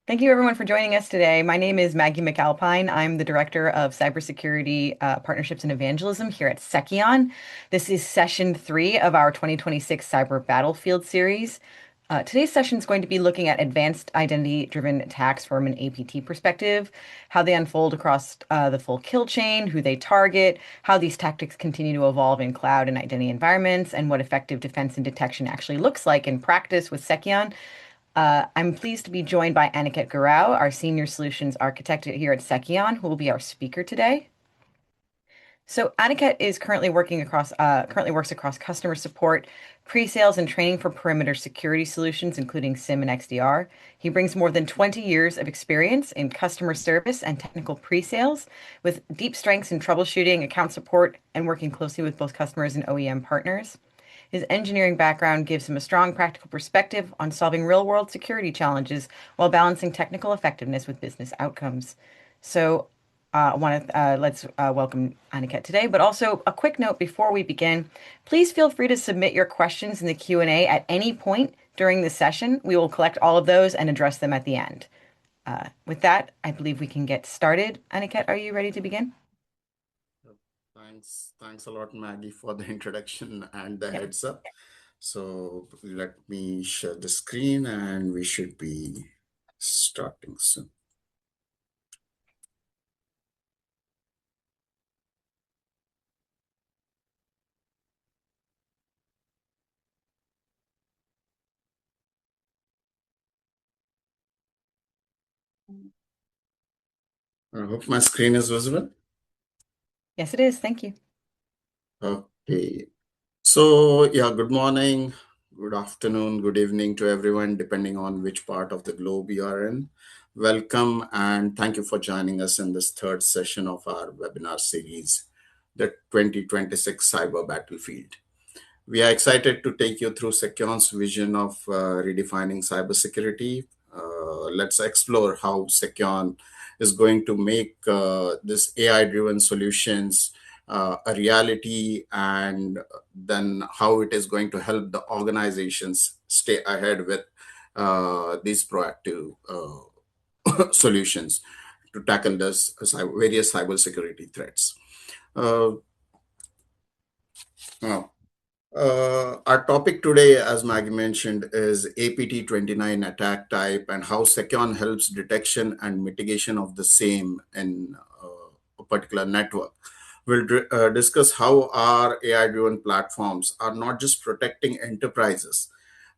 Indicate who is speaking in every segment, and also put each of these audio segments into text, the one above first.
Speaker 1: Thank you, everyone, for joining us today. My name is Maggie McAlpine. I'm the Director of Cybersecurity Partnerships and Evangelism here at Seceon. This is session 3 of our 2026 Cyber Battlefield series. Today's session is going to be looking at advanced identity-driven attacks from an APT perspective, how they unfold across the full kill chain, who they target, how these tactics continue to evolve in cloud and identity environments, and what effective defense and detection actually looks like in practice with Seceon. I'm pleased to be joined by Aniket Gurau, our Senior Solutions Architect here at Seceon, who will be our speaker today. So Aniket is currently works across customer support, pre-sales, and training for perimeter security solutions, including SIM and XDR. He brings more than 20 years of experience in customer service and technical pre-sales, with deep strengths in troubleshooting, account support, and working closely with both customers and OEM partners. His engineering background gives him a strong practical perspective on solving real-world security challenges while balancing technical effectiveness with business outcomes. So, let's welcome Aniket today. But also a quick note before we begin: please feel free to submit your questions in the Q&A at any point during the session. We will collect all of those and address them at the end. With that, I believe we can get started. Aniket, are you ready to begin?
Speaker 2: Thanks a lot, Maggie, for the introduction and the
Speaker 1: Yep.
Speaker 2: heads up. So let me share the screen and we should be starting soon. I hope my screen is visible.
Speaker 1: Yes, it is. Thank you.
Speaker 2: Okay. So yeah, good morning, good afternoon, good evening to everyone, depending on which part of the globe you are in. Welcome and thank you for joining us in this third session of our webinar series, the 2026 Cyber Battlefield. We are excited to take you through Seceon's vision of redefining cybersecurity. Let's explore how Seceon is going to make this AI-driven solutions a reality, and then how it is going to help the organizations stay ahead with these proactive solutions to tackle this various cybersecurity threats. Uh, now, our topic today, as Maggie mentioned, is APT-29 attack type and how Seceon helps detection and mitigation of the same in a particular network. We'll discuss how our AI-driven platforms are not just protecting enterprises,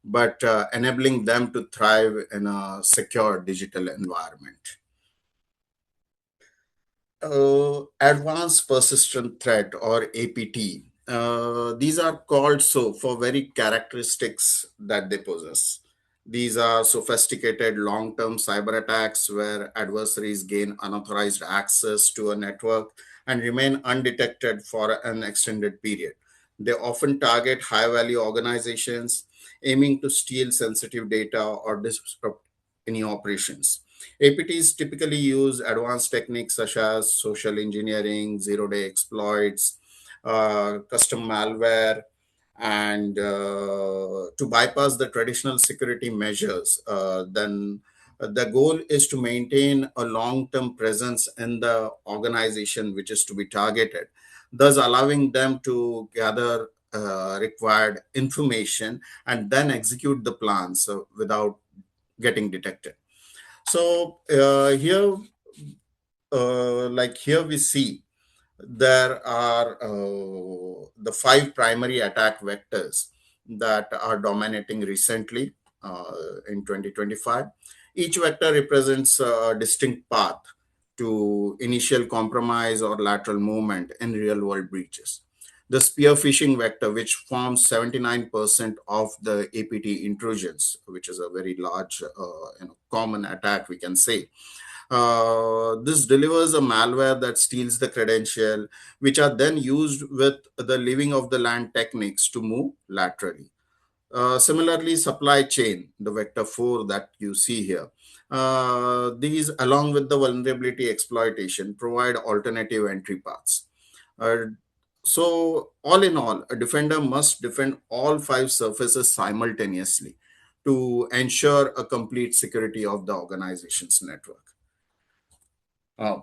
Speaker 2: but enabling them to thrive in a secure digital environment. Advanced persistent threat or APT. These are called so for very characteristics that they possess. These are sophisticated long-term cyber attacks where adversaries gain unauthorized access to a network and remain undetected for an extended period. They often target high-value organizations, aiming to steal sensitive data or disrupt any operations. APTs typically use advanced techniques such as social engineering, zero-day exploits, custom malware, and to bypass the traditional security measures. Then the goal is to maintain a long-term presence in the organization which is to be targeted, thus allowing them to gather required information and then execute the plans without getting detected. So here we see there are the five primary attack vectors that are dominating recently in 2025. Each vector represents a distinct path to initial compromise or lateral movement in real world breaches. The spear phishing vector, which forms 79% of the APT intrusions, which is a very large, common attack, we can say. This delivers a malware that steals the credential, which are then used with the living of the land techniques to move laterally. Similarly, supply chain, the vector 4 that you see here, these, along with the vulnerability exploitation, provide alternative entry paths. Uh, so, all in all, a defender must defend all five surfaces simultaneously to ensure a complete security of the organization's network. Uh,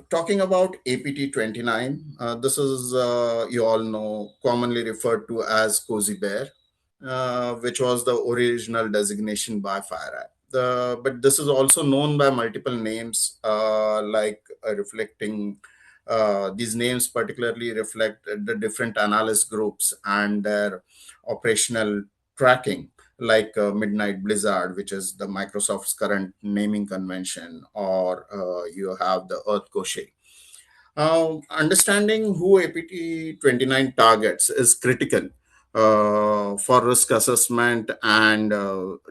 Speaker 2: Talking about APT29, this is, you all know, commonly referred to as Cozy Bear, which was the original designation by FireEye. But this is also known by multiple names, reflecting these names particularly reflect the different analyst groups and their operational tracking, like Midnight Blizzard, which is the Microsoft's current naming convention, or you have the Earth Koshi. Understanding who APT29 targets is critical for risk assessment and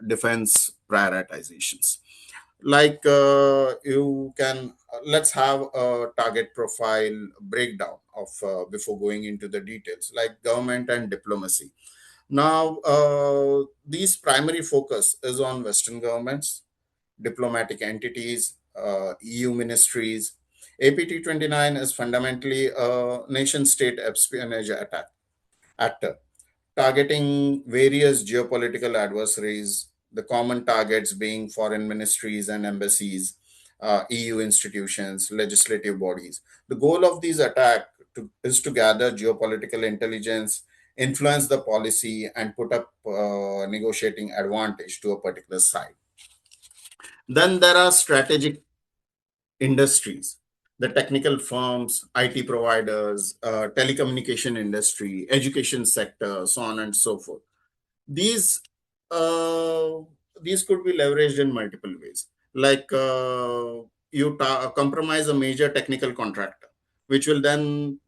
Speaker 2: defense prioritizations. Like you can, let's have a target profile breakdown of before going into the details, like government and diplomacy. Now, these primary focus is on Western governments, diplomatic entities, EU ministries. APT29 is fundamentally a nation state espionage actor, targeting various geopolitical adversaries, the common targets being foreign ministries and embassies, EU institutions, legislative bodies. The goal of these attacks is to gather geopolitical intelligence, influence the policy, and put up negotiating advantage to a particular side. Then there are strategic industries, the technical firms, IT providers, telecommunication industry, education sector, so on and so forth. These uh, these could be leveraged in multiple ways. Like compromise a major technical contractor, which will then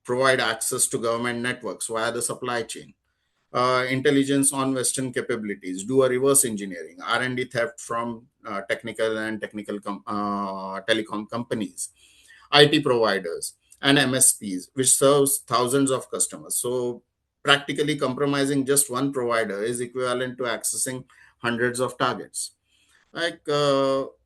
Speaker 2: provide access to government networks via the supply chain. Intelligence on Western capabilities, do a reverse engineering, R&D theft from technical and telecom companies, IT providers, and MSPs, which serves thousands of customers. So practically compromising just one provider is equivalent to accessing hundreds of targets. Like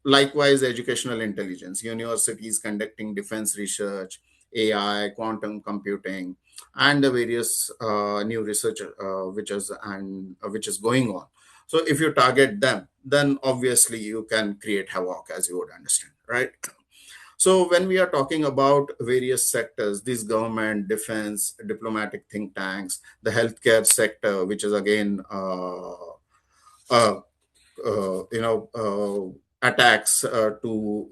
Speaker 2: likewise, educational intelligence, universities conducting defense research, AI, quantum computing, and the various new research which is going on. So if you target them, then obviously you can create havoc, as you would understand, right? So when we are talking about various sectors, these government, defense, diplomatic think tanks, the healthcare sector, which is again uh, attacks to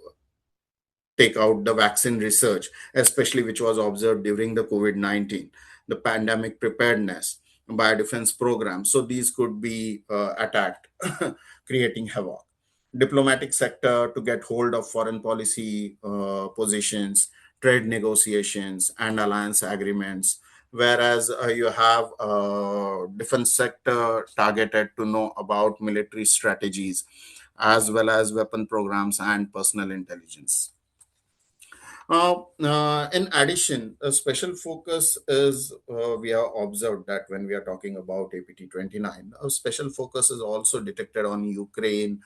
Speaker 2: take out the vaccine research, especially which was observed during the COVID-19, the pandemic preparedness, biodefense program. So these could be attacked, creating havoc. Diplomatic sector to get hold of foreign policy positions, trade negotiations, and alliance agreements. Whereas you have defense sector targeted to know about military strategies as well as weapon programs and personal intelligence. In addition, a special focus is we have observed that when we are talking about APT29, a special focus is also detected on Ukraine,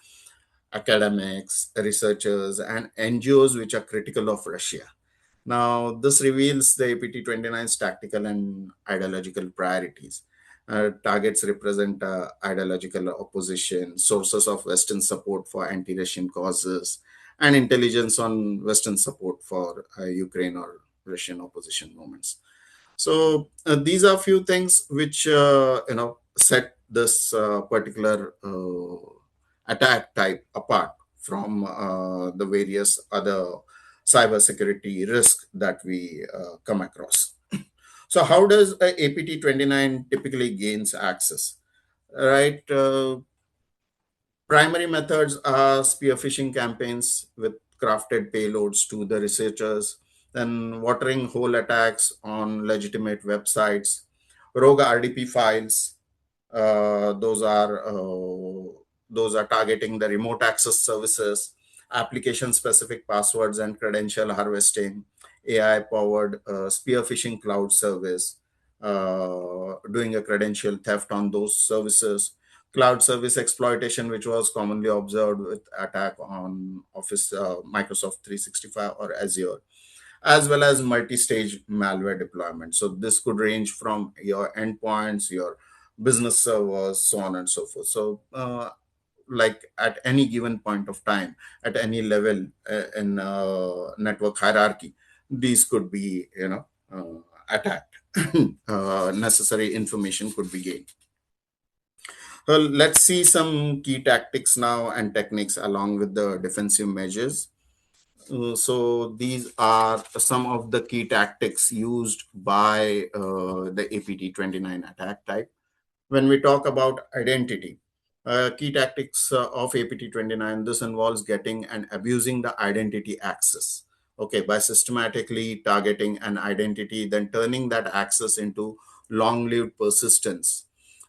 Speaker 2: academics, researchers, and NGOs which are critical of Russia. Now, this reveals the APT29's tactical and ideological priorities. Targets represent ideological opposition, sources of Western support for anti Russian causes, and intelligence on Western support for Ukraine or Russian opposition movements. So these are few things which set this particular attack type apart from the various other cybersecurity risk that we come across. So how does APT29 typically gains access? Right. Primary methods are spear phishing campaigns with crafted payloads to the researchers, then watering hole attacks on legitimate websites, rogue RDP files. Uh, those are uh, those are targeting the remote access services, application specific passwords and credential harvesting, AI powered spear phishing cloud service, doing a credential theft on those services, cloud service exploitation, which was commonly observed with attack on Office Microsoft 365 or Azure, as well as multi-stage malware deployment. So this could range from your endpoints, your business servers, so on and so forth. So, like at any given point of time, at any level in network hierarchy, these could be, attacked. Necessary information could be gained. Well, let's see some key tactics now and techniques along with the defensive measures. So these are some of the key tactics used by the APT29 attack type. When we talk about identity, key tactics of APT29, this involves getting and abusing the identity access. Okay, by systematically targeting an identity, then turning that access into long-lived persistence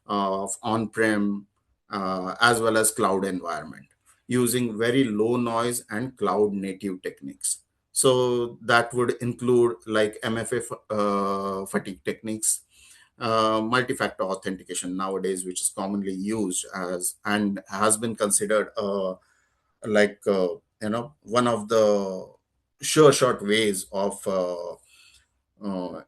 Speaker 2: of on-prem as well as cloud environment using very low noise and cloud native techniques. So that would include like MFA fatigue techniques, multi-factor authentication nowadays, which is commonly used as and has been considered one of the sure short ways of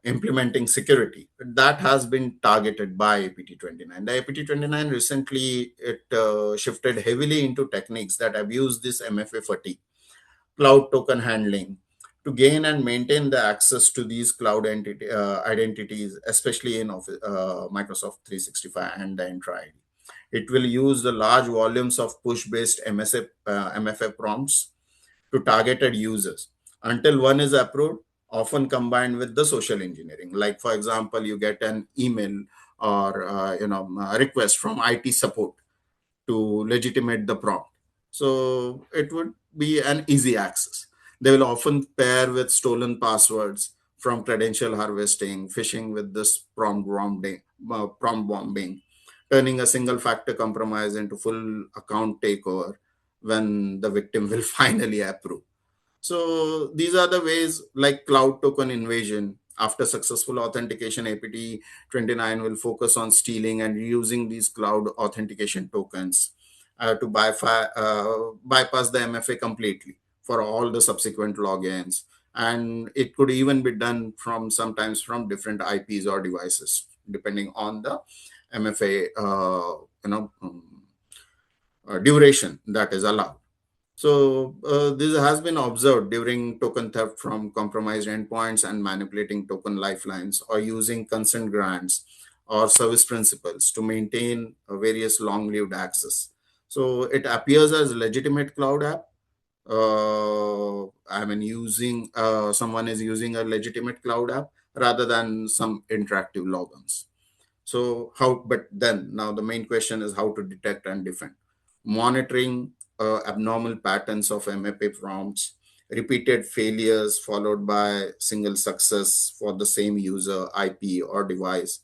Speaker 2: implementing security that has been targeted by APT29. The APT29 recently it shifted heavily into techniques that abuse this MFA fatigue, cloud token handling, to gain and maintain the access to these cloud identities, especially in Microsoft 365 and the Entra ID. It will use the large volumes of push-based MFA prompts to targeted users until one is approved, often combined with the social engineering. Like, for example, you get an email or a request from IT support to legitimate the prompt. So it would be an easy access. They will often pair with stolen passwords from credential harvesting, phishing with this prompt bombing, turning a single factor compromise into full account takeover when the victim will finally approve. So these are the ways like cloud token invasion. After successful authentication, APT29 will focus on stealing and reusing these cloud authentication tokens to bypass the MFA completely for all the subsequent logins. And it could even be done from sometimes from different IPs or devices, depending on the MFA duration that is allowed. So this has been observed during token theft from compromised endpoints and manipulating token lifelines or using consent grants or service principals to maintain various long-lived access. So it appears as a legitimate cloud app. I mean, using someone is using a legitimate cloud app rather than some interactive logins. So how, but then now the main question is how to detect and defend. Monitoring abnormal patterns of MFA prompts, repeated failures followed by single success for the same user, IP or device,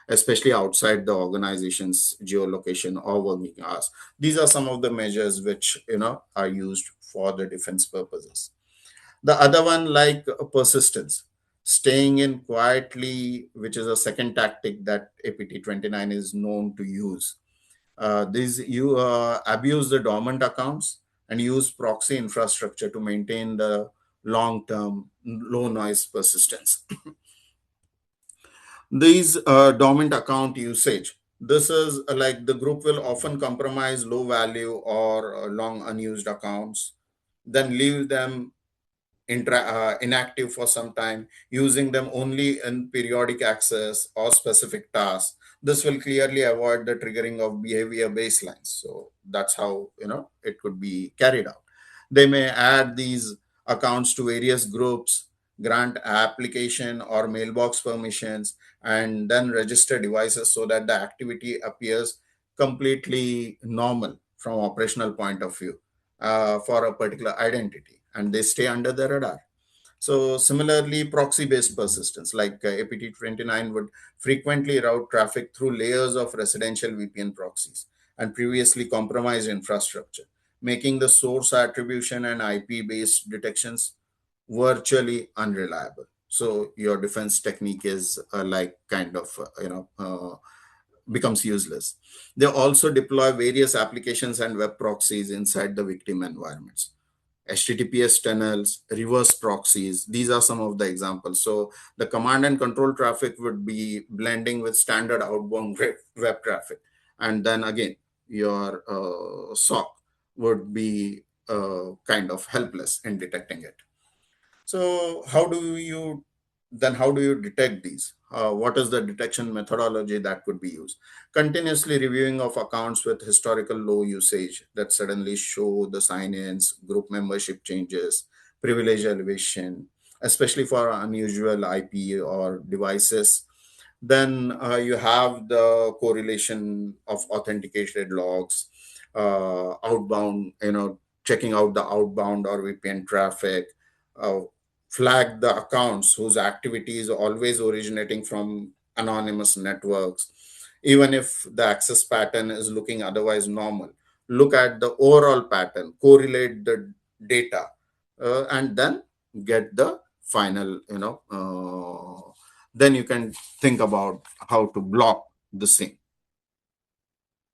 Speaker 2: especially outside the organization's geolocation or working hours. These are some of the measures which, are used for the defense purposes. The other one, like persistence, staying in quietly, which is a second tactic that APT29 is known to use. These you abuse the dormant accounts and use proxy infrastructure to maintain the long-term low noise persistence. These dormant account usage. This is like the group will often compromise low value or long unused accounts, then leave them inactive for some time, using them only in periodic access or specific tasks. This will clearly avoid the triggering of behavior baselines. So that's how it could be carried out. They may add these accounts to various groups, grant application or mailbox permissions, and then register devices so that the activity appears completely normal from operational point of view for a particular identity, and they stay under the radar. So similarly, proxy-based persistence, like APT29 would frequently route traffic through layers of residential VPN proxies and previously compromised infrastructure, making the source attribution and IP-based detections virtually unreliable. So your defense technique is like kind of, becomes useless. They also deploy various applications and web proxies inside the victim environments. HTTPS tunnels, reverse proxies. These are some of the examples. So the command and control traffic would be blending with standard outbound web traffic. And then again, your SOC would be kind of helpless in detecting it. So how do you detect these? What is the detection methodology that could be used? Continuously reviewing of accounts with historical low usage that suddenly show the sign-ins, group membership changes, privilege elevation, especially for unusual IP or devices. Then you have the correlation of authenticated logs, outbound, checking out the outbound or VPN traffic, uh, flag the accounts whose activity is always originating from anonymous networks, even if the access pattern is looking otherwise normal. Look at the overall pattern, correlate the data, and then get the final, then you can think about how to block the same.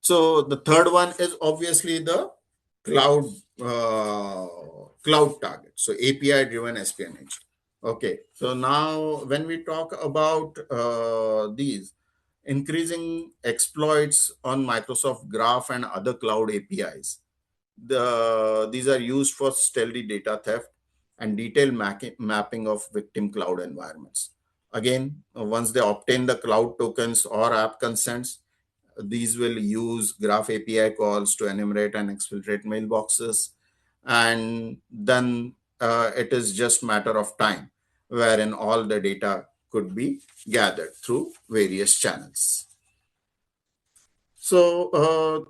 Speaker 2: So the third one is obviously the cloud uh, cloud target. So API driven espionage. Okay. So now when we talk about these increasing exploits on Microsoft Graph and other cloud APIs, these are used for stealthy data theft and detailed mapping of victim cloud environments. Again, once they obtain the cloud tokens or app consents, these will use Graph API calls to enumerate and exfiltrate mailboxes. And then it is just matter of time wherein all the data could be gathered through various channels. So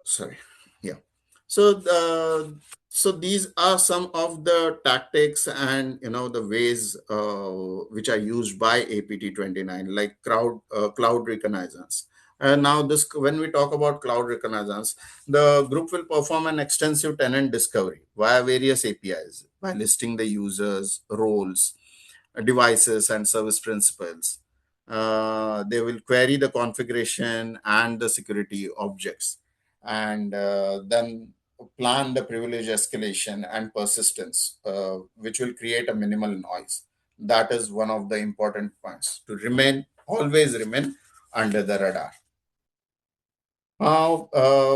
Speaker 2: sorry, yeah, so these are some of the tactics and the ways which are used by APT29, like cloud reconnaissance. And now this, when we talk about cloud reconnaissance, the group will perform an extensive tenant discovery via various APIs by listing the users, roles, devices, and service principals. They will query the configuration and the security objects, and then plan the privilege escalation and persistence, which will create a minimal noise. That is one of the important points, to always remain under the radar. Now,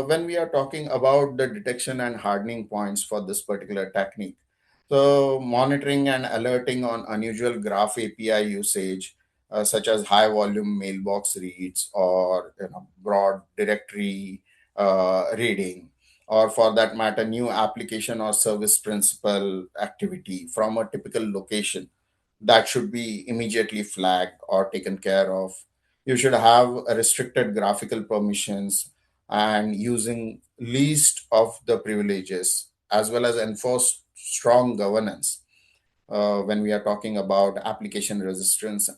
Speaker 2: when we are talking about the detection and hardening points for this particular technique, so monitoring and alerting on unusual graph API usage, such as high volume mailbox reads or broad directory reading, or for that matter, new application or service principal activity from a typical location, that should be immediately flagged or taken care of. You should have a restricted graphical permissions and using least of the privileges, as well as enforce strong governance when we are talking about application registrations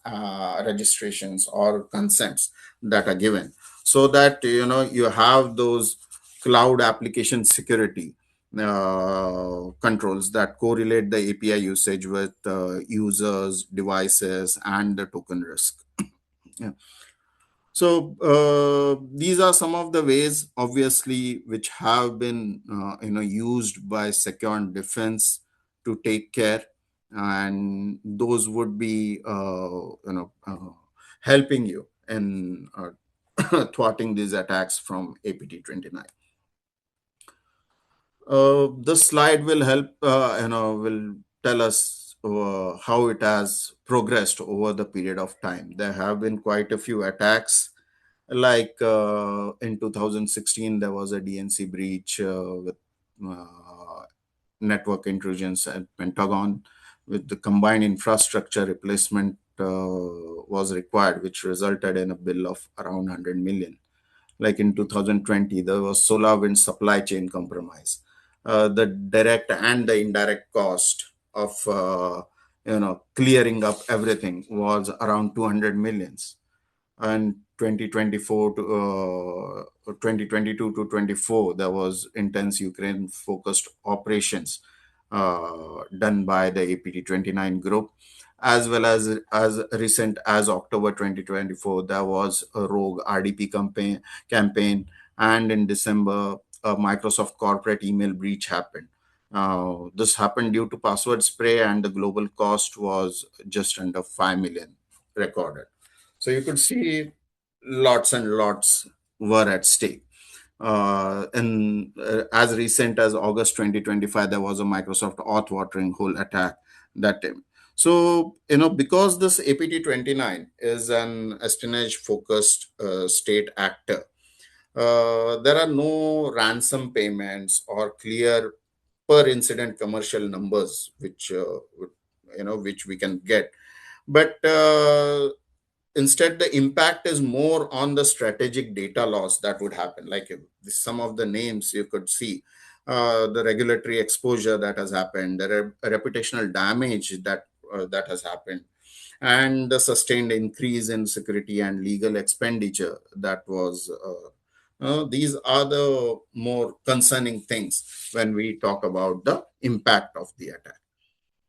Speaker 2: or consents that are given, so that you have those cloud application security controls that correlate the API usage with users, devices, and the token risk. Yeah. So these are some of the ways, obviously, which have been used by Seceon Defense to take care, and those would be helping you in thwarting these attacks from APT29. This slide will help, will tell us how it has progressed over the period of time. There have been quite a few attacks, like in 2016 there was a DNC breach with network intrusions at Pentagon, with the combined infrastructure replacement was required, which resulted in a bill of around 100 million. Like in 2020 there was SolarWind supply chain compromise. The direct and the indirect cost of clearing up everything was around 200 millions. And 2024 to 2022 to 24, there was intense Ukraine focused operations done by the APT29 group, as well as recent as October 2024 there was a rogue RDP campaign, and in December a Microsoft corporate email breach happened. This happened due to password spray, and the global cost was just under 5 million recorded. So you could see lots and lots were at stake. And as recent as August 2025, there was a Microsoft auth watering hole attack that time. So, because this APT-29 is an espionage focused state actor, there are no ransom payments or clear per incident commercial numbers which we can get. But instead, the impact is more on the strategic data loss that would happen. Like some of the names you could see, the regulatory exposure that has happened, the reputational damage that has happened, and the sustained increase in security and legal expenditure that was. These are the more concerning things when we talk about the impact of the attack.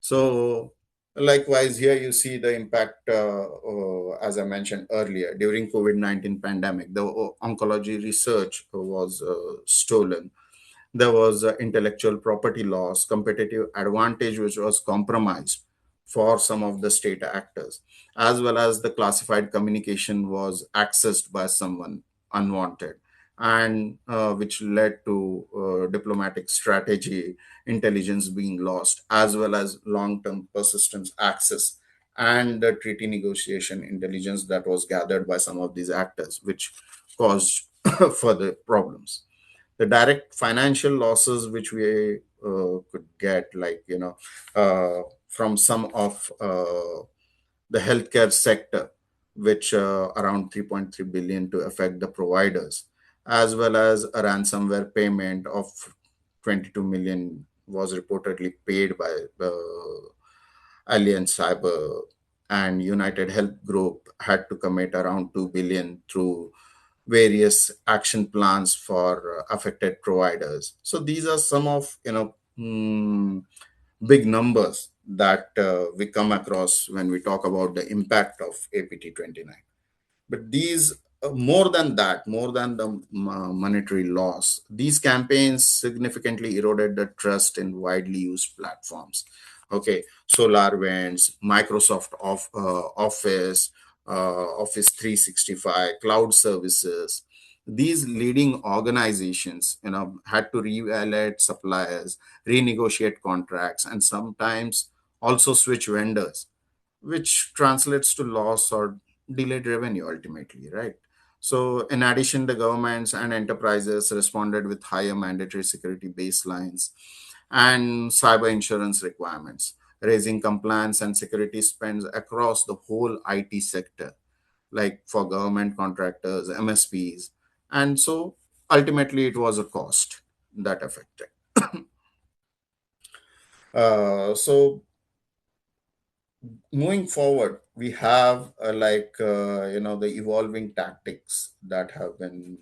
Speaker 2: So, likewise, here you see the impact, as I mentioned earlier, during COVID-19 pandemic, the oncology research was stolen. There was intellectual property loss, competitive advantage, which was compromised for some of the state actors, as well as the classified communication was accessed by someone unwanted, and which led to diplomatic strategy, intelligence being lost, as well as long term persistence access and the treaty negotiation intelligence that was gathered by some of these actors, which caused further problems. The direct financial losses which we could get, like from some of the healthcare sector, which around 3.3 billion to affect the providers, as well as a ransomware payment of 22 million was reportedly paid by Allianz Cyber, and United Health Group had to commit around 2 billion through various action plans for affected providers. So these are some of big numbers that we come across when we talk about the impact of APT-29. But these, more than that, more than the monetary loss, these campaigns significantly eroded the trust in widely used platforms. Okay, SolarWinds, Microsoft Office, Office 365, cloud services. These leading organizations, had to reevaluate suppliers, renegotiate contracts, and sometimes also switch vendors, which translates to loss or delayed revenue ultimately, right? So, in addition, the governments and enterprises responded with higher mandatory security baselines and cyber insurance requirements, raising compliance and security spends across the whole IT sector, like for government contractors, MSPs. And so, ultimately, it was a cost that affected. So, moving forward, we have the evolving tactics that have been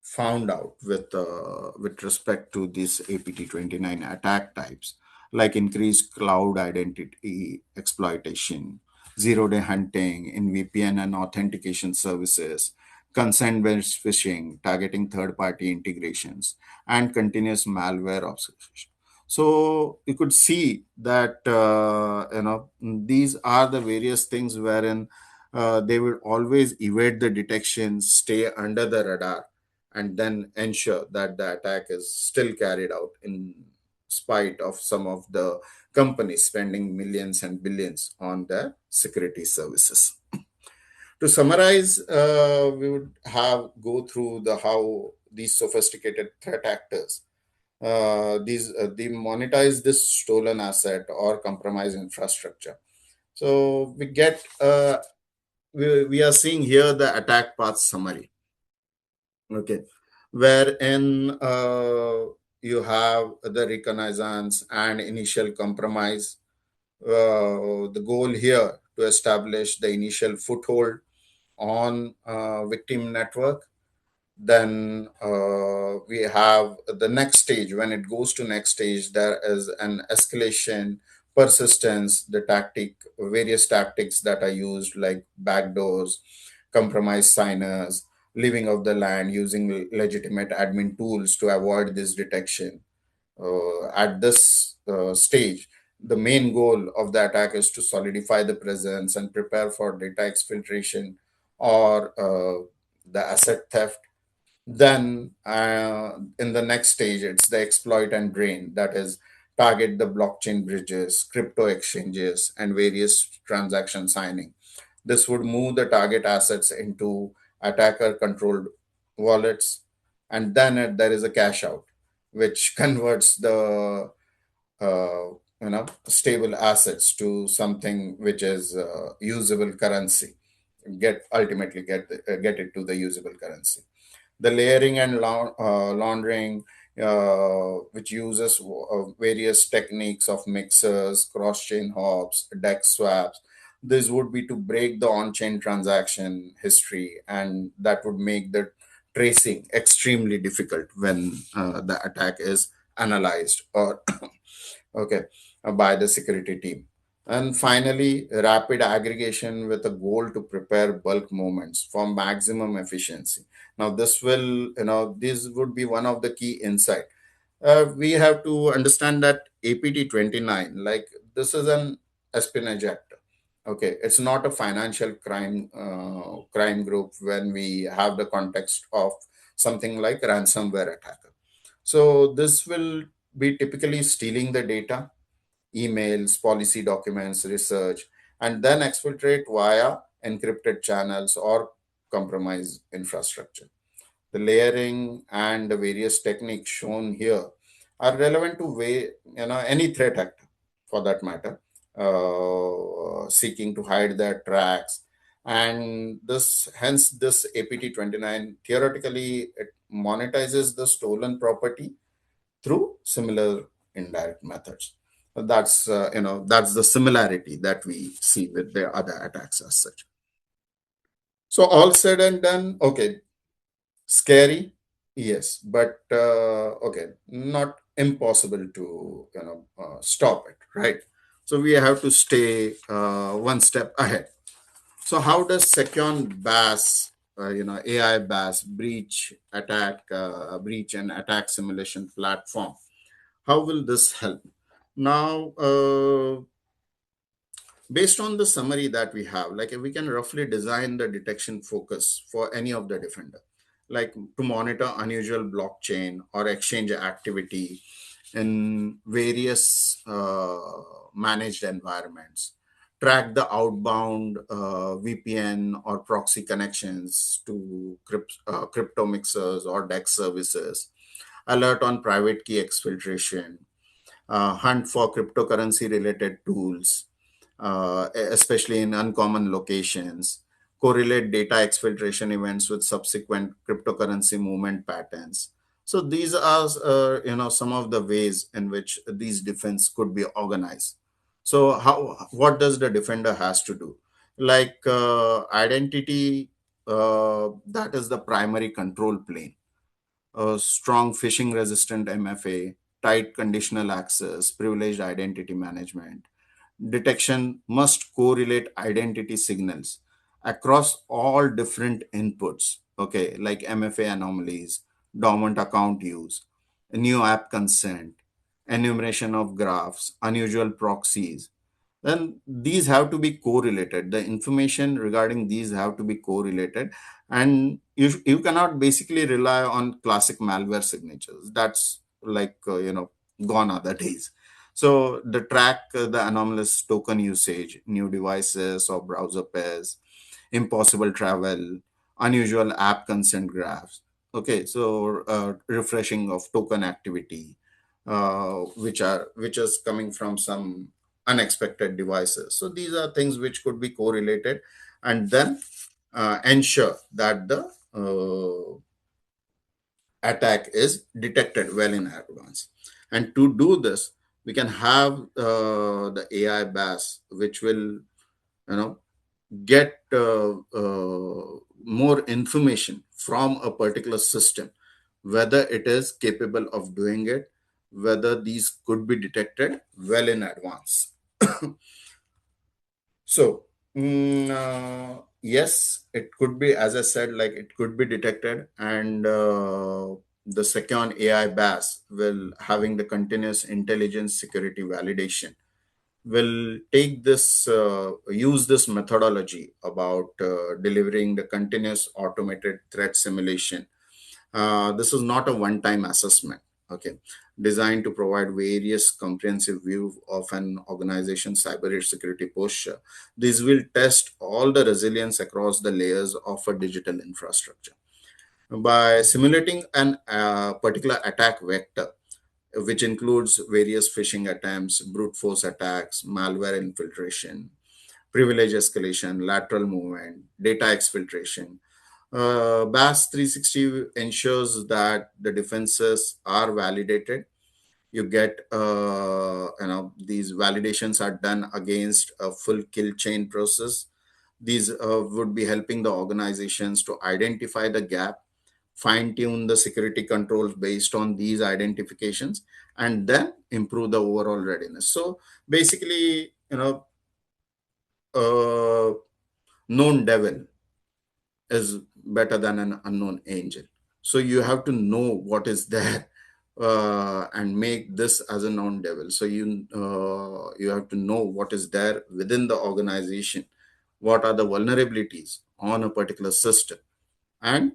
Speaker 2: found out with respect to these APT-29 attack types, like increased cloud identity exploitation, zero-day hunting in VPN and authentication services, consent-based phishing, targeting third-party integrations, and continuous malware observation. So you could see that these are the various things wherein they will always evade the detection, stay under the radar, and then ensure that the attack is still carried out in spite of some of the companies spending millions and billions on their security services. To summarize, we would have go through the how these sophisticated threat actors these they monetize this stolen asset or compromise infrastructure. So we are seeing here the attack path summary. Okay, wherein you have the reconnaissance and initial compromise. The goal here to establish the initial foothold on victim network. Then we have the next stage. When it goes to next stage, there is an escalation, persistence, the various tactics that are used, like backdoors, compromise signers, leaving of the land, using legitimate admin tools to avoid this detection. At this stage, the main goal of the attack is to solidify the presence and prepare for data exfiltration or the asset theft. Then, in the next stage, it's the exploit and drain, that is, target the blockchain bridges, crypto exchanges, and various transaction signing. This would move the target assets into attacker controlled wallets. And then there is a cash out, which converts the uh, stable assets to something which is usable currency. Get it to the usable currency. The layering and laundering, which uses various techniques of mixers, cross-chain hops, dex swaps. This would be to break the on-chain transaction history, and that would make the tracing extremely difficult when the attack is analyzed or okay, by the security team. And finally, rapid aggregation with a goal to prepare bulk movements for maximum efficiency. Now, this would be one of the key insight. We have to understand that APT-29, like this is an espionage actor. Okay, it's not a financial crime group when we have the context of something like ransomware attacker. So this will be typically stealing the data, emails, policy documents, research, and then exfiltrate via encrypted channels or compromised infrastructure. The layering and the various techniques shown here are relevant to any threat actor, for that matter, seeking to hide their tracks. And this APT-29 theoretically it monetizes the stolen property through similar indirect methods. That's the similarity that we see with the other attacks as such. So all said and done, okay, scary, yes, but okay, not impossible to stop it, right? So we have to stay one step ahead. So how does Seceon BAS, AI BAS breach and attack simulation platform? How will this help? Now, based on the summary that we have, like we can roughly design the detection focus for any of the defender, like to monitor unusual blockchain or exchange activity in various managed environments, track the outbound VPN or proxy connections to crypto mixers or DEX services, alert on private key exfiltration, hunt for cryptocurrency related tools, especially in uncommon locations, correlate data exfiltration events with subsequent cryptocurrency movement patterns. So these are, some of the ways in which these defense could be organized. So what does the defender has to do? Like identity, that is the primary control plane, a strong phishing resistant MFA, tight conditional access, privileged identity management. Detection must correlate identity signals across all different inputs, okay, like MFA anomalies, dormant account use, new app consent, enumeration of graphs, unusual proxies. Then these have to be correlated. The information regarding these have to be correlated, and you cannot basically rely on classic malware signatures. That's like gone are the days. So the track the anomalous token usage, new devices or browser pairs, impossible travel, unusual app consent graphs. Okay, so refreshing of token activity, which is coming from some unexpected devices. So these are things which could be correlated, and then ensure that the attack is detected well in advance. And to do this, we can have the AI BAS, which will get more information from a particular system, whether it is capable of doing it, whether these could be detected well in advance. So, Yes, it could be, as I said, like it could be detected, and the Seceon AI BAS will having the continuous intelligence security validation will take this use this methodology about delivering the continuous automated threat simulation. This is not a one-time assessment, okay, designed to provide various comprehensive view of an organization's cybersecurity posture. This will test all the resilience across the layers of a digital infrastructure. By simulating an particular attack vector, which includes various phishing attempts, brute force attacks, malware infiltration, privilege escalation, lateral movement, data exfiltration. BAS 360 ensures that the defenses are validated. You get, these validations are done against a full kill chain process. These would be helping the organizations to identify the gap, fine tune the security controls based on these identifications, and then improve the overall readiness. So basically, uh, known devil is better than an unknown angel. So you have to know what is there, and make this as a known devil. So you have to know what is there within the organization, what are the vulnerabilities on a particular system, and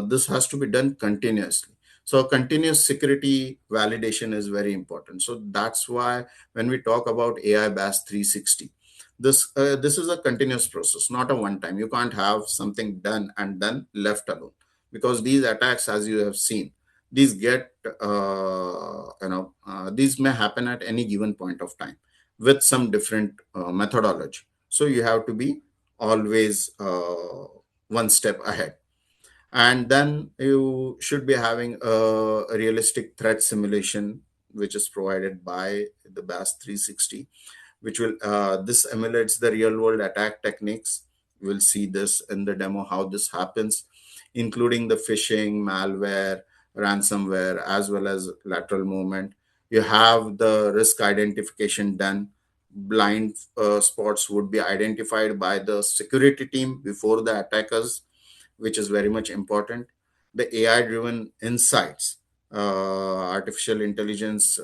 Speaker 2: this has to be done continuously. So continuous security validation is very important. So that's why when we talk about AI BAS 360, this is a continuous process, not a one time. You can't have something done and then left alone, because these attacks, as you have seen, these get these may happen at any given point of time with some different methodology. So you have to be always one step ahead. And then you should be having a realistic threat simulation, which is provided by the BAS 360, which will this emulates the real world attack techniques. We'll see this in the demo how this happens, including the phishing, malware, ransomware, as well as lateral movement. You have the risk identification done. Blind spots would be identified by the security team before the attackers, which is very much important. The AI driven insights, artificial intelligence,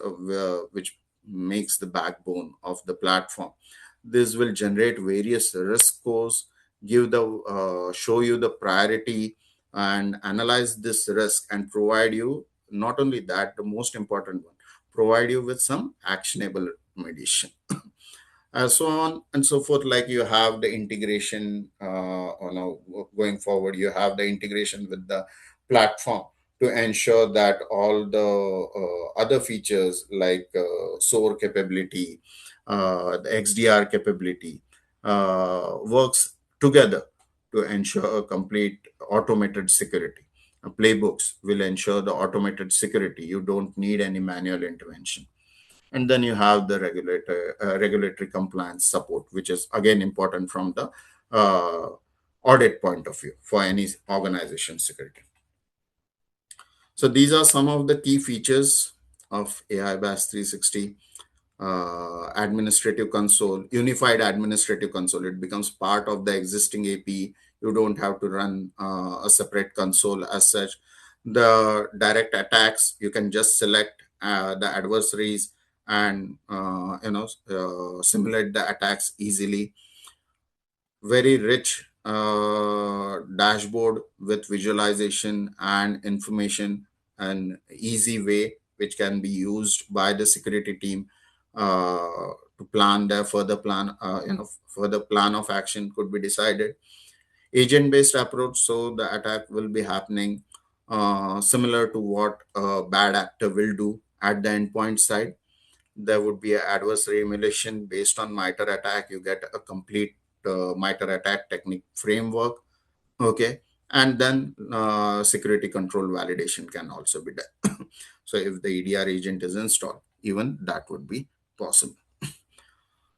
Speaker 2: which makes the backbone of the platform. This will generate various risk scores, give the show you the priority, and analyze this risk and provide you, not only that, the most important one, provide you with some actionable mediation. So on and so forth. Like you have the integration, going forward, you have the integration with the platform to ensure that all the other features like SOAR capability, the XDR capability works together to ensure a complete automated security. Playbooks will ensure the automated security. You don't need any manual intervention. And then you have the regulatory compliance support, which is again important from the audit point of view for any organization security. So these are some of the key features of AI BAS 360. Administrative console, unified administrative console. It becomes part of the existing AP. You don't have to run a separate console as such. The direct attacks, you can just select the adversaries and simulate the attacks easily. Very rich dashboard with visualization and information, an easy way which can be used by the security team to plan their further plan of action could be decided. Agent based approach, so the attack will be happening similar to what a bad actor will do at the endpoint side. There would be an adversary emulation based on MITRE attack. You get a complete MITRE attack technique framework. Okay. And then security control validation can also be done. So if the EDR agent is installed, even that would be possible.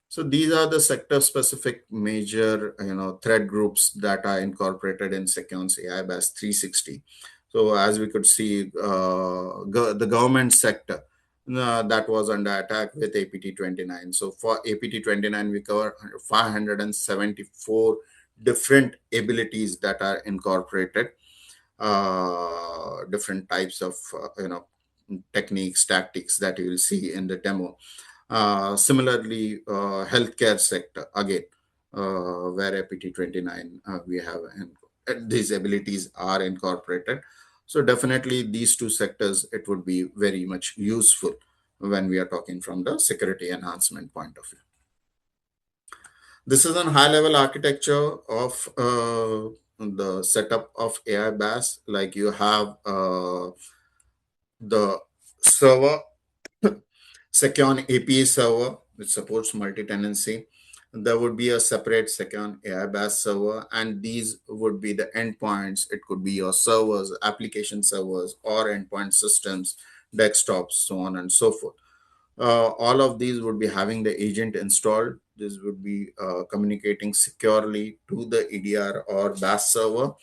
Speaker 2: So these are the sector-specific major, threat groups that are incorporated in Secon's AI BAS 360. So as we could see, the government sector that was under attack with APT 29. So for APT 29, we cover 574 different abilities that are incorporated, different types of techniques, tactics that you will see in the demo. Similarly, healthcare sector again, where APT29 we have these abilities are incorporated. So definitely these two sectors, it would be very much useful when we are talking from the security enhancement point of view. This is a high level architecture of the setup of AI BAS. Like you have the server, Seceon API server, which supports multi-tenancy. There would be a separate Seceon AI BAS server, and these would be the endpoints. It could be your servers, application servers, or endpoint systems, desktops, so on and so forth. All of these would be having the agent installed. This would be communicating securely to the EDR or BAS server,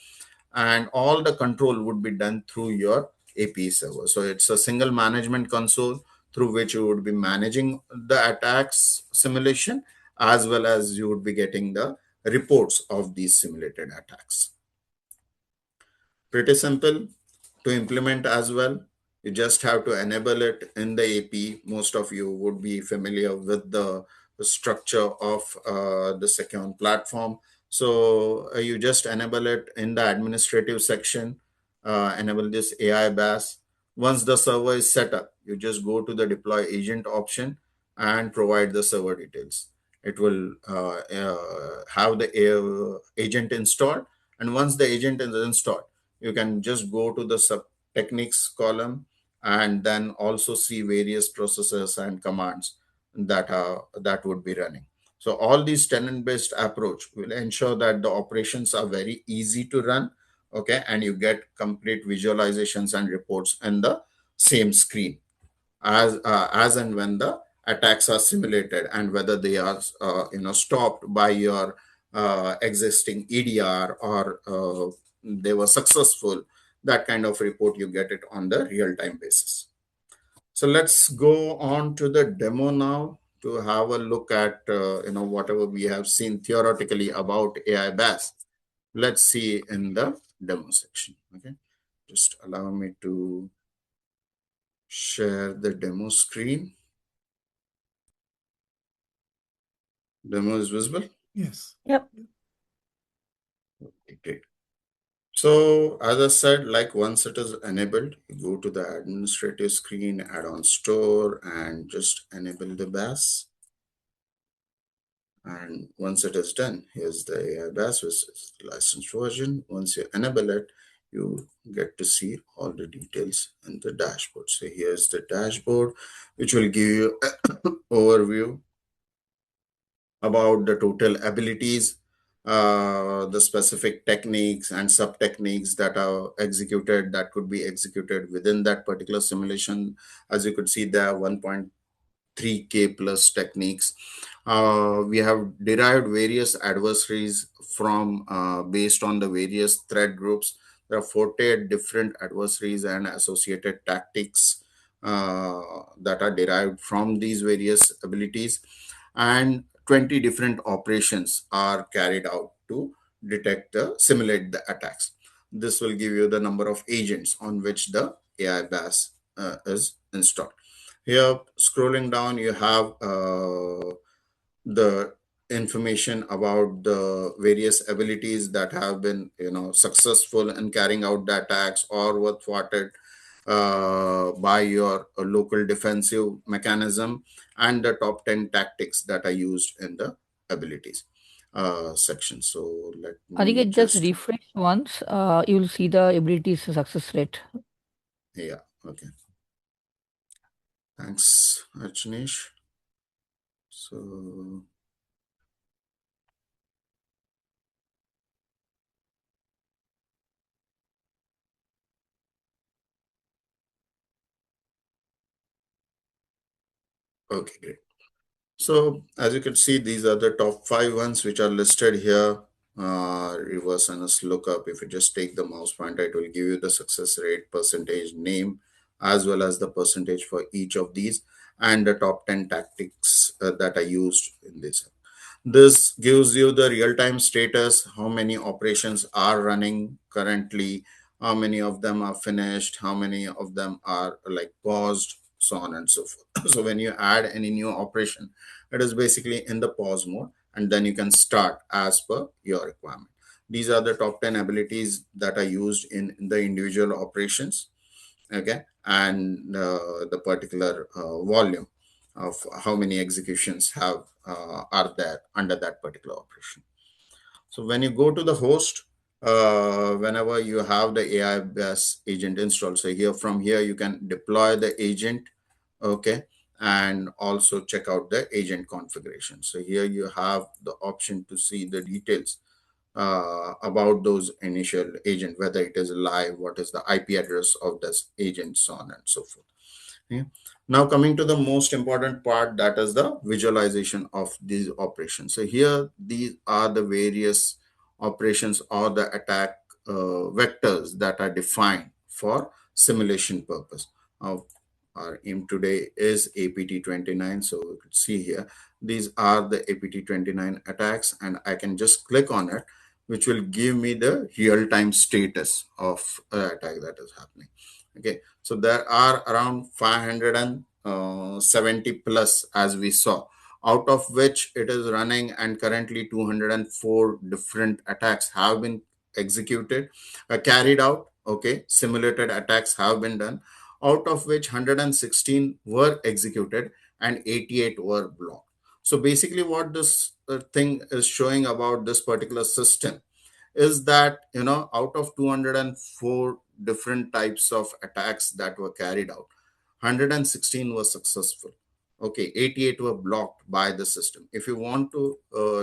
Speaker 2: and all the control would be done through your API server. So it's a single management console through which you would be managing the attacks simulation, as well as you would be getting the reports of these simulated attacks. Pretty simple to implement as well. You just have to enable it in the AP. Most of you would be familiar with the structure of the Seceon platform. So you just enable it in the administrative section, enable this AI BAS. Once the server is set up, you just go to the deploy agent option and provide the server details. It will have the agent installed. And once the agent is installed, you can just go to the sub techniques column and then also see various processes and commands that would be running. So all these tenant based approach will ensure that the operations are very easy to run, okay, and you get complete visualizations and reports in the same screen as and when the attacks are simulated, and whether they are stopped by your existing EDR, or they were successful. That kind of report, you get it on the real time basis. So let's go on to the demo now to have a look at whatever we have seen theoretically about AI BAS. Let's see in the demo section. Okay, just allow me to share the demo screen. Demo is visible?
Speaker 3: Yes.
Speaker 1: Yep.
Speaker 2: Okay, great. So as I said, like once it is enabled, you go to the administrative screen, add-on store, and just enable the BAS. And once it is done, here's the AI BAS, which is the licensed version. Once you enable it, you get to see all the details in the dashboard. So here's the dashboard, which will give you an overview about the total abilities, the specific techniques and sub techniques that are executed, that could be executed within that particular simulation. As you could see, there are 1.3K plus techniques. We have derived various adversaries from based on the various threat groups. There are 48 different adversaries and associated tactics that are derived from these various abilities, and 20 different operations are carried out to simulate the attacks. This will give you the number of agents on which the AI BAS is installed. Here, scrolling down, you have the information about the various abilities that have been, successful in carrying out the attacks or were thwarted by your local defensive mechanism, and the top 10 tactics that are used in the abilities section. So let
Speaker 3: I think
Speaker 2: me
Speaker 3: it just
Speaker 2: just,
Speaker 3: refresh once. You'll see the abilities success rate.
Speaker 2: yeah, okay. Thanks, Archanish. So, okay, great. So as you can see, these are the top 5 ones which are listed here. Reverse NS lookup. If you just take the mouse pointer, it will give you the success rate, percentage, name, as well as the percentage for each of these, and the top 10 tactics that are used in this. This gives you the real-time status, how many operations are running currently, how many of them are finished, how many of them are like paused, so on and so forth. So when you add any new operation, it is basically in the pause mode, and then you can start as per your requirement. These are the top 10 abilities that are used in the individual operations, okay, and the particular volume of how many executions have are there under that particular operation. So when you go to the host, whenever you have the AI based agent installed, so here from here you can deploy the agent, okay, and also check out the agent configuration. So here you have the option to see the details about those initial agent, whether it is live, what is the IP address of this agent, so on and so forth. Yeah. Now coming to the most important part, that is the visualization of these operations. So here these are the various operations or the attack vectors that are defined for simulation purpose. Our aim today is APT29. So we could see here these are the APT29 attacks, and I can just click on it, which will give me the real-time status of attack that is happening. Okay, so there are around 570 plus, as we saw, out of which it is running, and currently 204 different attacks have been executed, carried out. Okay, simulated attacks have been done, out of which 116 were executed and 88 were blocked. So basically, what this thing is showing about this particular system is that, out of 204 different types of attacks that were carried out, 116 were successful. Okay, 88 were blocked by the system. If you want to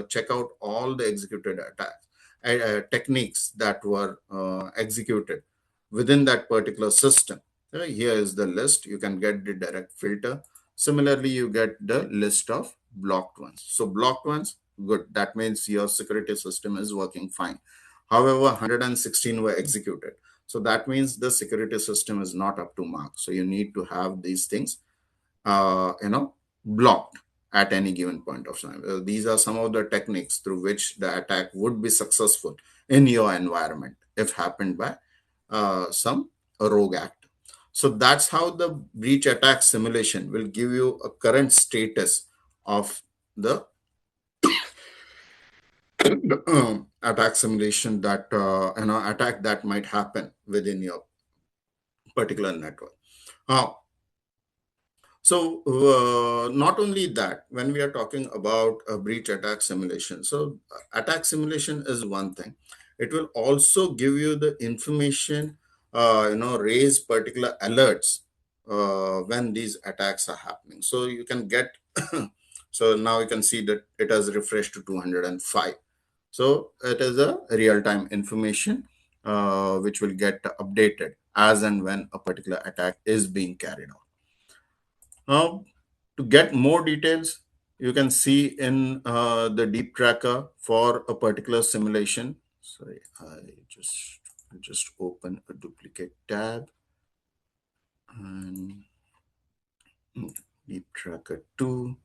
Speaker 2: check out all the executed attacks, techniques that were executed within that particular system, here is the list. You can get the direct filter. Similarly, you get the list of blocked ones. So blocked ones, good. That means your security system is working fine. However, 116 were executed. So that means the security system is not up to mark. So you need to have these things, blocked at any given point of time. These are some of the techniques through which the attack would be successful in your environment if happened by some rogue actor. So that's how the breach attack simulation will give you a current status of the attack simulation, that attack that might happen within your particular network. Uh, not only that, when we are talking about a breach attack simulation, so attack simulation is one thing. It will also give you the information, raise particular alerts when these attacks are happening. So you can get, so now you can see that it has refreshed to 205. So it is a real-time information which will get updated as and when a particular attack is being carried out. Now, to get more details, you can see in the deep tracker for a particular simulation. Sorry, I just open a duplicate tab, and deep tracker 2,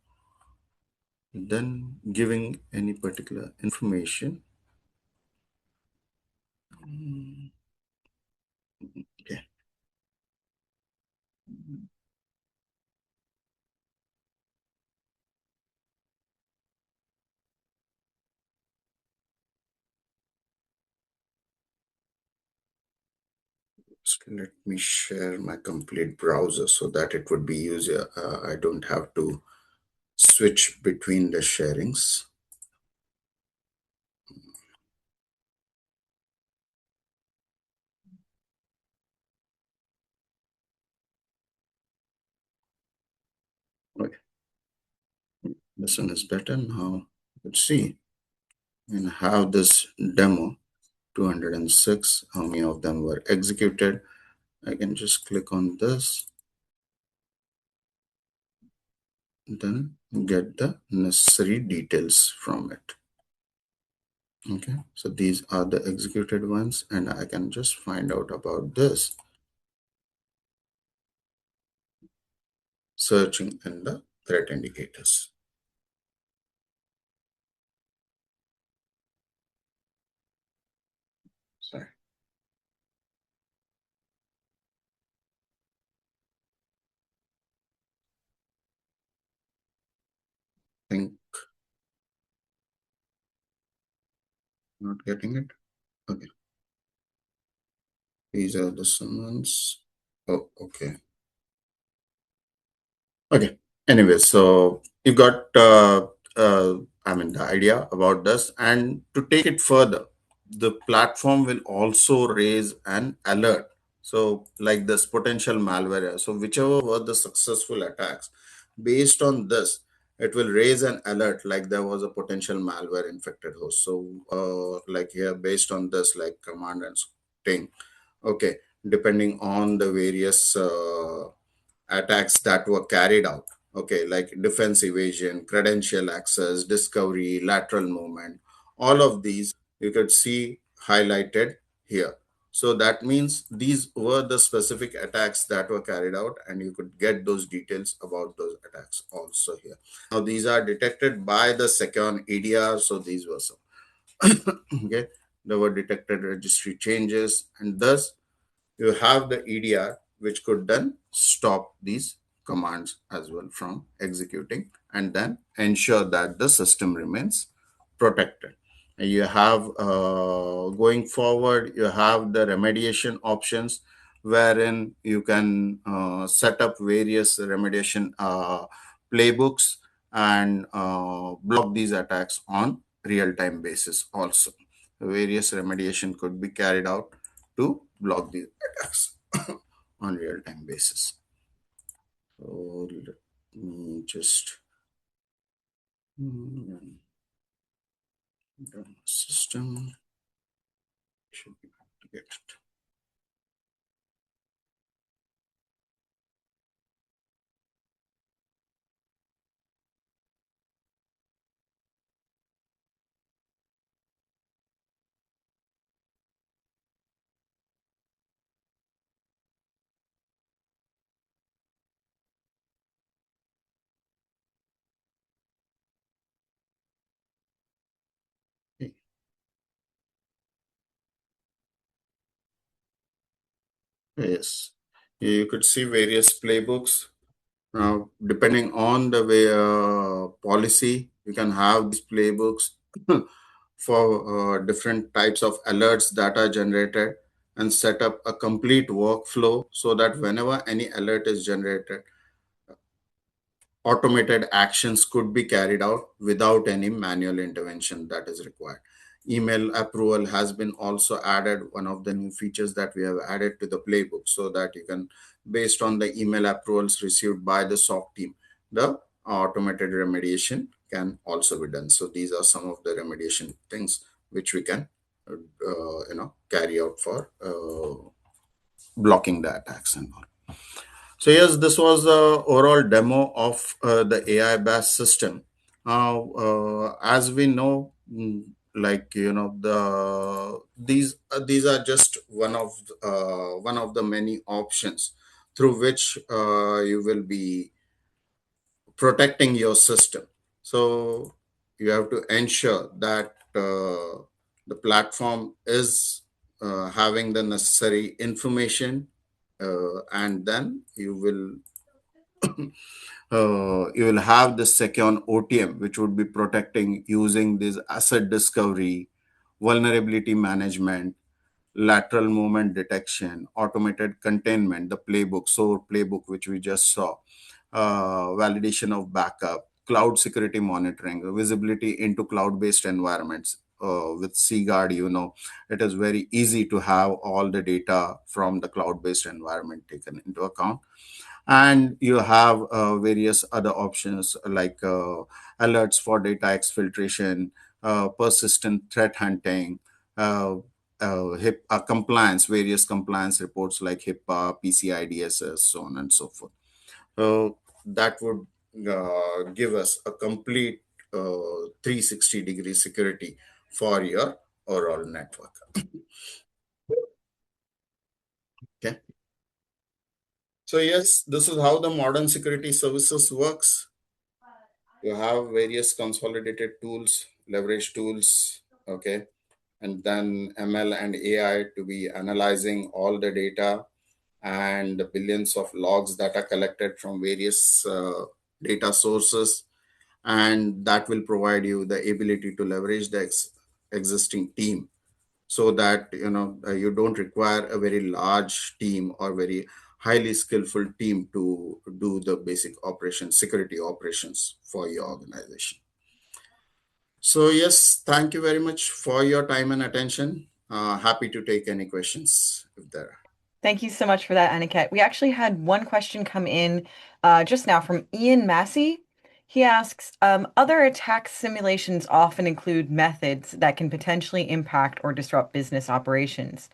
Speaker 2: then giving any particular information. Okay. So let me share my complete browser so that it would be easier. I don't have to switch between the sharings. Okay. This one is better now. Let's see and have this demo. 206, how many of them were executed? I can just click on this, then get the necessary details from it. Okay, so these are the executed ones, and I can just find out about this, searching in the threat indicators. Sorry. Think not getting it. Okay. These are the summons. Oh, okay. Okay. Anyway, so you got, I mean, the idea about this. And to take it further, the platform will also raise an alert. So, like this potential malware. So, whichever were the successful attacks, based on this, it will raise an alert like there was a potential malware infected host. So, like here, based on this, like command and string. Okay, depending on the various attacks that were carried out. Okay, like defense evasion, credential access, discovery, lateral movement, all of these you could see highlighted here. So that means these were the specific attacks that were carried out, and you could get those details about those attacks also here. Now, these are detected by the Seceon EDR. So these were some. Okay, there were detected registry changes, and thus you have the EDR, which could then stop these commands as well from executing and then ensure that the system remains protected. And you have going forward, you have the remediation options wherein you can set up various remediation playbooks and block these attacks on real-time basis also. Various remediation could be carried out to block these attacks on real-time basis. So let me just system should be able to get it. Yes, you could see various playbooks. Now, depending on the way policy, you can have these playbooks for different types of alerts that are generated and set up a complete workflow so that whenever any alert is generated, automated actions could be carried out without any manual intervention that is required. Email approval has been also added, one of the new features that we have added to the playbook, so that you can, based on the email approvals received by the SOC team, the automated remediation can also be done. So these are some of the remediation things which we can carry out for blocking the attacks and all. So yes, this was the overall demo of the AI-based system. As we know, like these are just one of the many options through which you will be protecting your system. So you have to ensure that the platform is having the necessary information, and then you will have the Seceon OTM, which would be protecting using this asset discovery, vulnerability management, lateral movement detection, automated containment, the playbook, SOAR playbook, which we just saw, validation of backup, cloud security monitoring, visibility into cloud-based environments. With CGuard, it is very easy to have all the data from the cloud-based environment taken into account. And you have various other options like alerts for data exfiltration, persistent threat hunting, compliance, various compliance reports like HIPAA, PCI DSS, so on and so forth. So that would give us a complete 360-degree security for your overall network. Okay. So yes, this is how the modern security services works. You have various consolidated tools, leverage tools. Okay. and then ML and AI to be analyzing all the data and the billions of logs that are collected from various data sources, and that will provide you the ability to leverage the existing team, so that you don't require a very large team or very highly skillful team to do the basic operations, security operations for your organization. So yes, thank you very much for your time and attention. Happy to take any questions if there are.
Speaker 1: Thank you so much for that, Aniket. We actually had one question come in just now from Ian Massey. He asks, other attack simulations often include methods that can potentially impact or disrupt business operations.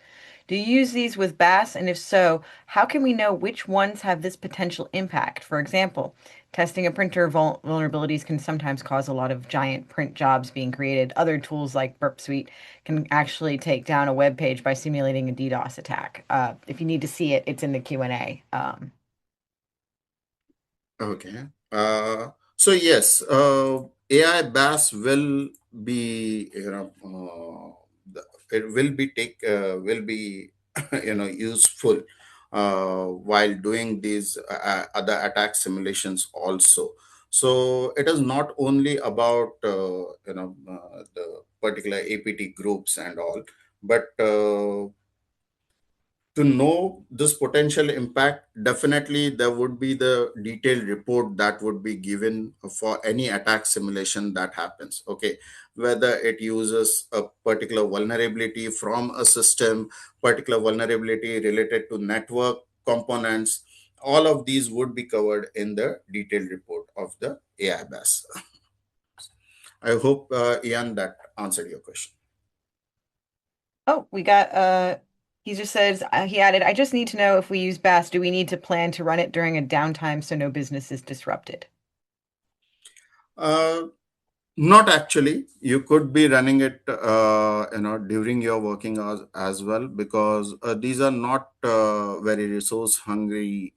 Speaker 1: Do you use these with BAS? And if so, how can we know which ones have this potential impact? For example, testing a printer vulnerabilities can sometimes cause a lot of giant print jobs being created. Other tools like Burp Suite can actually take down a web page by simulating a DDoS attack. If you need to see it, it's in the Q&A.
Speaker 2: Okay. So yes, AI BAS will be, it will be, useful while doing these other attack simulations also. So it is not only about, the particular APT groups and all, but to know this potential impact, definitely there would be the detailed report that would be given for any attack simulation that happens. Okay, whether it uses a particular vulnerability from a system, particular vulnerability related to network components, all of these would be covered in the detailed report of the AIBAS. I hope, Ian, that answered your question.
Speaker 1: Oh, we got, he just says, he added, I just need to know if we use BAS, do we need to plan to run it during a downtime so no business is disrupted?
Speaker 2: Uh, Not actually. You could be running it, during your working hours as well, because these are not very resource hungry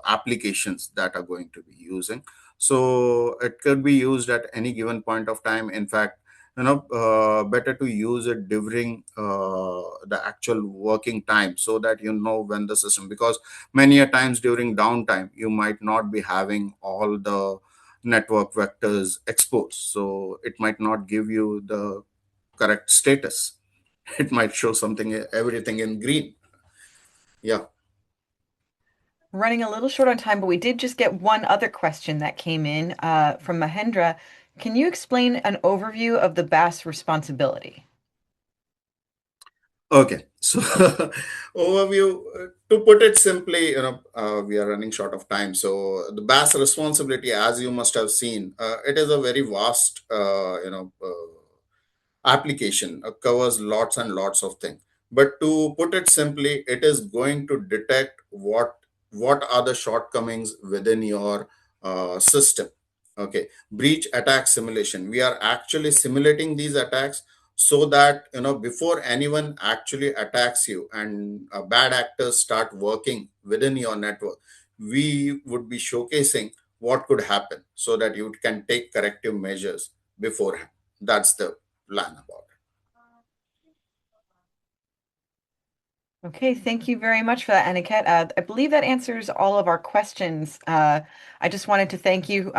Speaker 2: applications that are going to be using. So it could be used at any given point of time. In fact, better to use it during the actual working time, so that you know when the system, because many a times during downtime you might not be having all the network vectors exposed, so it might not give you the correct status. It might show something, everything in green. Yeah.
Speaker 1: Running a little short on time, but we did just get one other question that came in from Mahendra. Can you explain an overview of the BAS responsibility?
Speaker 2: Okay, so overview, to put it simply, we are running short of time. So the BAS responsibility, as you must have seen, it is a very vast, application, covers lots and lots of things. But to put it simply, it is going to detect what are the shortcomings within your system. Okay, breach attack simulation, we are actually simulating these attacks, so that before anyone actually attacks you and bad actors start working within your network, we would be showcasing what could happen, so that you can take corrective measures beforehand. That's the plan about it.
Speaker 1: Okay, thank you very much for that, Aniket. I believe that answers all of our questions. I just wanted to thank you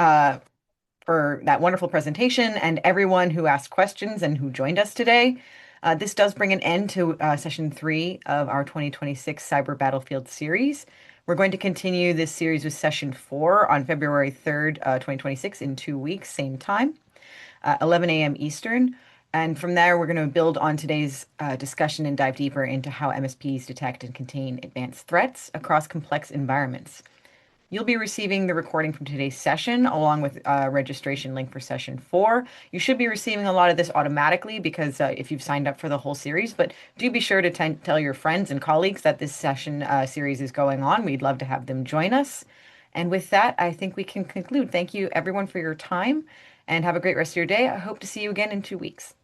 Speaker 1: for that wonderful presentation and everyone who asked questions and who joined us today. This does bring an end to session 3 of our 2026 Cyber Battlefield series. We're going to continue this series with session 4 on February 3rd, 2026, in 2 weeks, same time, 11 a.m. Eastern. And from there, we're going to build on today's discussion and dive deeper into how MSPs detect and contain advanced threats across complex environments. You'll be receiving the recording from today's session along with a registration link for session 4. You should be receiving a lot of this automatically because if you've signed up for the whole series, but do be sure to tell your friends and colleagues that this session series is going on. We'd love to have them join us. And with that, I think we can conclude. Thank you everyone for your time and have a great rest of your day. I hope to see you again in 2 weeks.